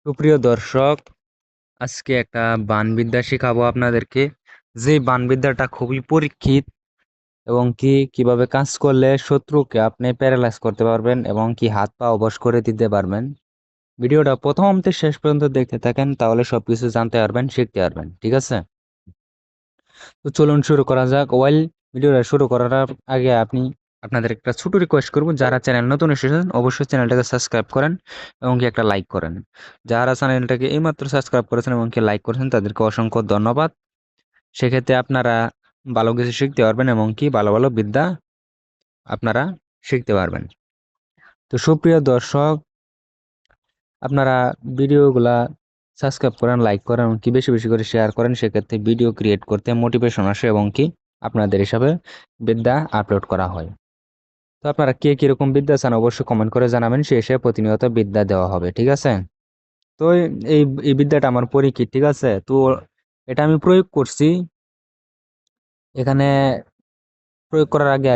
সুপ্রিয় দর্শক, আজকে একটা বানবিদ্যা শেখাবো আপনাদেরকে। যে বানবিদ্যাটা খুবই পরীক্ষিত এবং কিভাবে কাজ করলে শত্রুকে আপনি প্যারালাইজ করতে পারবেন এবং হাত পা অবশ করে দিতে পারবেন। ভিডিওটা প্রথম থেকে শেষ পর্যন্ত দেখতে থাকেন, তাহলে সবকিছু জানতে পারবেন, শিখতে পারবেন। ঠিক আছে, তো চলুন শুরু করা যাক। ভিডিওটা শুরু করার আগে আপনাদের একটা ছোট রিকোয়েস্ট করব, যারা চ্যানেল নতুন এসেছেন অবশ্যই চ্যানেলটাকে সাবস্ক্রাইব করেন এবং একটা লাইক করেন। যারা চ্যানেলটাকে এইমাত্র সাবস্ক্রাইব করেছেন এবং লাইক করেছেন তাদেরকে অসংখ্য ধন্যবাদ। সেক্ষেত্রে আপনারা ভালো কিছু শিখতে পারবেন এবং ভালো ভালো বিদ্যা আপনারা শিখতে পারবেন। তো সুপ্রিয় দর্শক, আপনারা ভিডিওগুলা সাবস্ক্রাইব করেন, লাইক করেন এবং বেশি বেশি করে শেয়ার করেন। সেক্ষেত্রে ভিডিও ক্রিয়েট করতে মোটিভেশন আসে এবং আপনাদের হিসাবে বিদ্যা আপলোড করা হয়। তো আপনারা কে কিরকম বিদ্যা চান অবশ্যই কমেন্ট করে জানাবেন, সে হিসেবে প্রতিনিয়ত বিদ্যা দেওয়া হবে। ঠিক আছে, তো এই এই বিদ্যাটা আমার পরীক্ষিত। ঠিক আছে, তো এটা আমি প্রয়োগ করছি এখানে। প্রয়োগ করার আগে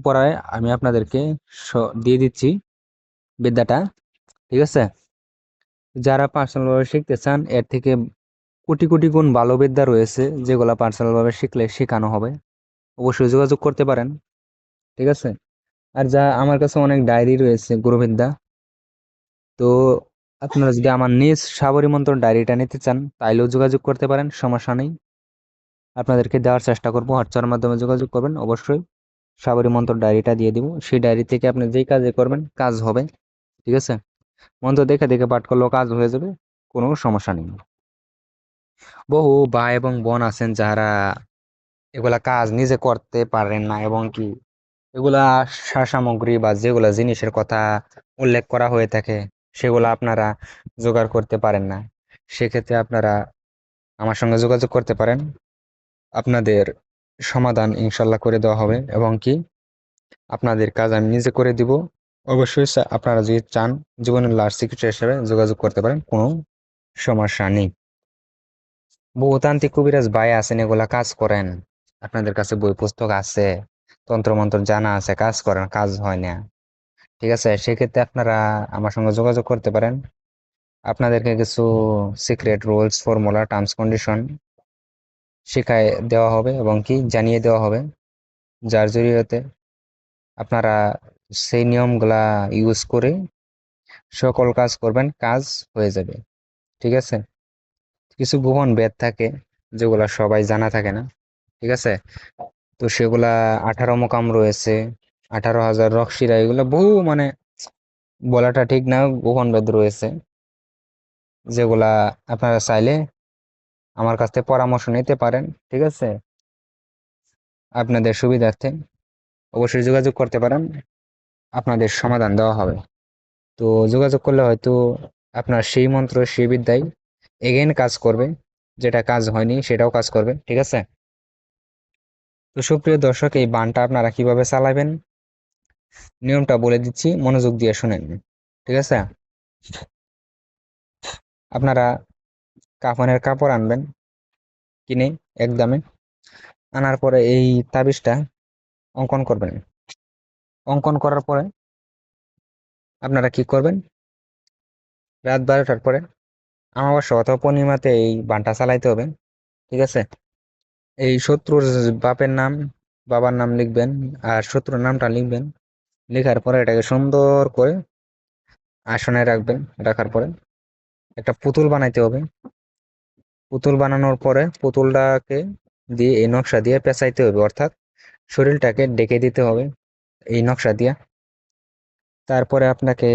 পড়ায় আমি আপনাদেরকে দিয়ে দিচ্ছি বিদ্যাটা। ঠিক আছে, যারা পার্সোনাল ভাবে শিখতে চান এর থেকে কোটি কোটি গুণ ভালো বিদ্যা রয়েছে, যেগুলা পার্সোনাল ভাবে শিখলে শেখানো হবে। অবশ্যই যোগাযোগ করতে পারেন। ঠিক আছে, আর আমার কাছে অনেক ডায়েরি রয়েছে গুরুবিদ্যা। তো আপনারা যদি আমার নিজ সাবরী মন্ত্র ডায়েরিটা নিতে চান তাইলেও যোগাযোগ করতে পারেন, সমস্যা নেই। আপনাদেরকে দেওয়ার চেষ্টা করবো, হোয়াটসঅ্যাপের মাধ্যমে যোগাযোগ করবেন। অবশ্যই সাবরী মন্ত্র ডায়েরিটা দিয়ে দিব, সেই ডায়েরি থেকে আপনি যেই কাজে করবেন কাজ হবে। ঠিক আছে, মন্ত্র দেখে দেখে পাঠ করলেও কাজ হয়ে যাবে, কোনো সমস্যা নেই। বহু ভাই এবং বোন আছেন যারা এগুলা কাজ নিজে করতে পারেন না এবং এগুলা সামগ্রী বা যেগুলা জিনিসের কথা উল্লেখ করা হয়ে থাকে সেগুলা আপনারা জোগাড় করতে পারেন না। সেক্ষেত্রে আপনারা আমার সঙ্গে যোগাযোগ করতে পারেন, আপনাদের সমাধান ইনশাল্লাহ করে দেওয়া হবে এবং আপনাদের কাজ আমি নিজে করে দিব। অবশ্যই আপনারা যদি চান জীবনের লাস্ট চিকিৎসা হিসেবে যোগাযোগ করতে পারেন, কোনো সমস্যা নেই। বহুতান্ত্রিক কবিরাজ ভাই আছেন, এগুলা কাজ করেন, আপনাদের কাছে বই পুস্তক আছে, তন্ত্রমন্ত্র জানা আছে, কাজ করেন, কাজ হয় না। ঠিক আছে, সেক্ষেত্রে আপনারা আমার সঙ্গে যোগাযোগ করতে পারেন। আপনাদেরকে কিছু secret rules, formula, terms, condition শিখায় দেওয়া হবে এবং জানিয়ে দেওয়া হবে, যার জরিয়তে আপনারা সেই নিয়মগুলা ইউজ করে সকল কাজ করবেন, কাজ হয়ে যাবে। ঠিক আছে, কিছু গোপন বেদ থাকে যেগুলা সবাই জানা থাকে না। ঠিক আছে, তো সেগুলা 18 মোকাম রয়েছে, 18,000 রকশিরা, এগুলা বহু মানে বলাটা ঠিক না, গোপন বেদ রয়েছে যেগুলা আপনারা চাইলে আমার কাছ থেকে পরামর্শ নিতে পারেন। ঠিক আছে, আপনাদের সুবিধার্থে অবশ্যই যোগাযোগ করতে পারেন, আপনাদের সমাধান দেওয়া হবে। তো যোগাযোগ করলে হয়তো আপনার সেই মন্ত্র, সেই বিদ্যায় এগেইন কাজ করবে, যেটা কাজ হয়নি সেটাও কাজ করবে। ঠিক আছে, তো সুপ্রিয় দর্শক, এই বানটা আপনারা কিভাবে চালাবেন নিয়মটা বলে দিচ্ছি, মনোযোগ দিয়ে শুনেন। ঠিক আছে, আপনারা কাফনের কাপড় আনবেন কিনে একদমে, আনার পরে এই তাবিজটা অঙ্কন করবেন। অঙ্কন করার পরে আপনারা কি করবেন, রাত 12টার পরে আমাবস্যা অথবা পূর্ণিমাতে এই বানটা চালাইতে হবে। ঠিক আছে, এই শত্রুর বাপের নাম, বাবার নাম লিখবেন আর শত্রুর নামটা লিখবেন। লেখার পরে এটাকে সুন্দর করে আসনে রাখবেন। রাখার পরে একটা পুতুল বানাইতে হবে। পুতুল বানানোর পরে পুতুলটাকে দিয়ে এই নকশা দিয়ে পেঁচাইতে হবে, অর্থাৎ শরীরটাকে ডেকে দিতে হবে এই নকশা দিয়ে। তারপরে আপনাকে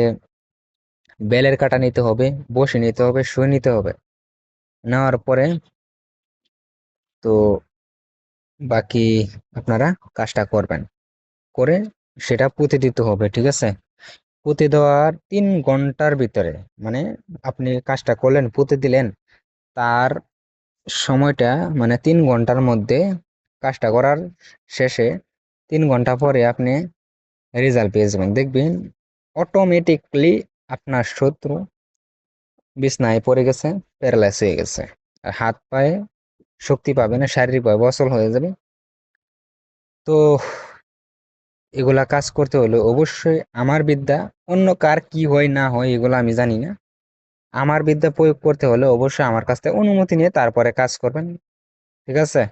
বেলের কাটা নিতে হবে, বসে নিতে হবে, শুয়ে নিতে হবে। নেওয়ার পরে তো বাকি আপনারা কাজটা করবেন, করে সেটা পুঁতে দিতে হবে। ঠিক আছে, পুঁতে দেওয়ার 3 ঘন্টার ভিতরে, মানে আপনি কাজটা করলেন, পুঁতে দিলেন, তার সময়টা মানে 3 ঘন্টার মধ্যে কাজটা করার শেষে 3 ঘন্টা পরে আপনি রেজাল্ট পেয়ে যাবেন। দেখবেন অটোমেটিকলি আপনার শত্রু বিছনায় পড়ে গেছে, প্যারালাইজ হয়ে গেছে, আর হাত পায়ে শক্তি পাবে না, শারীরিকভাবে অচল হয়ে যাবে। তো এগুলা কাজ করতে হলে অবশ্যই আমার বিদ্যা, অন্য কার কি হয় না হয় এগুলো আমি জানি না, আমার বিদ্যা প্রয়োগ করতে হলে অবশ্যই আমার কাছ থেকে অনুমতি নিয়ে তারপরে কাজ করবেন। ঠিক আছে?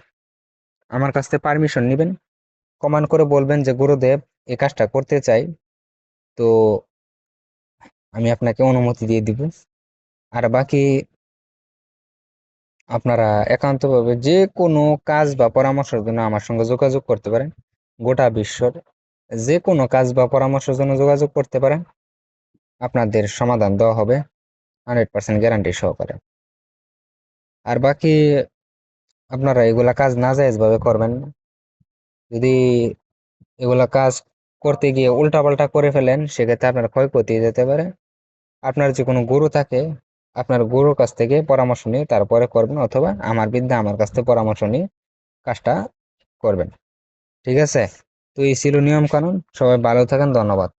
আমার কাছ থেকে পারমিশন নেবেন, কমান্ড করে বলবেন যে গুরুদেব এই কাজটা করতে চাই, তো আমি আপনাকে অনুমতি দিয়ে দিব। আর বাকি আপনারা একান্তভাবে যে কোনো কাজ বা পরামর্শের জন্য আমার সঙ্গে যোগাযোগ করতে পারেন। গোটা বিশ্বর যে কোনো কাজ বা পরামর্শের জন্য যোগাযোগ করতে পারেন, আপনাদের সমাধান দেওয়া হবে 100% গ্যারান্টি সহকারে। আর বাকি আপনারা এগুলা কাজ নাজায়েজ ভাবে করবেন না। যদি এগুলা কাজ করতে গিয়ে উল্টাপাল্টা করে ফেলেন, সেক্ষেত্রে আপনার ক্ষয়ক্ষতি যেতে পারে। আপনার যে কোনো গুরু থাকে, আপনার গুরুর কাছ থেকে পরামর্শ নিয়ে তারপরে করবেন, অথবা আমার বিদ্যা আমার কাছ থেকে পরামর্শ নিয়ে কাজটা করবেন। ঠিক আছে? তো এই ছিল নিয়ম কানুন। সবাই ভালো থাকেন, ধন্যবাদ।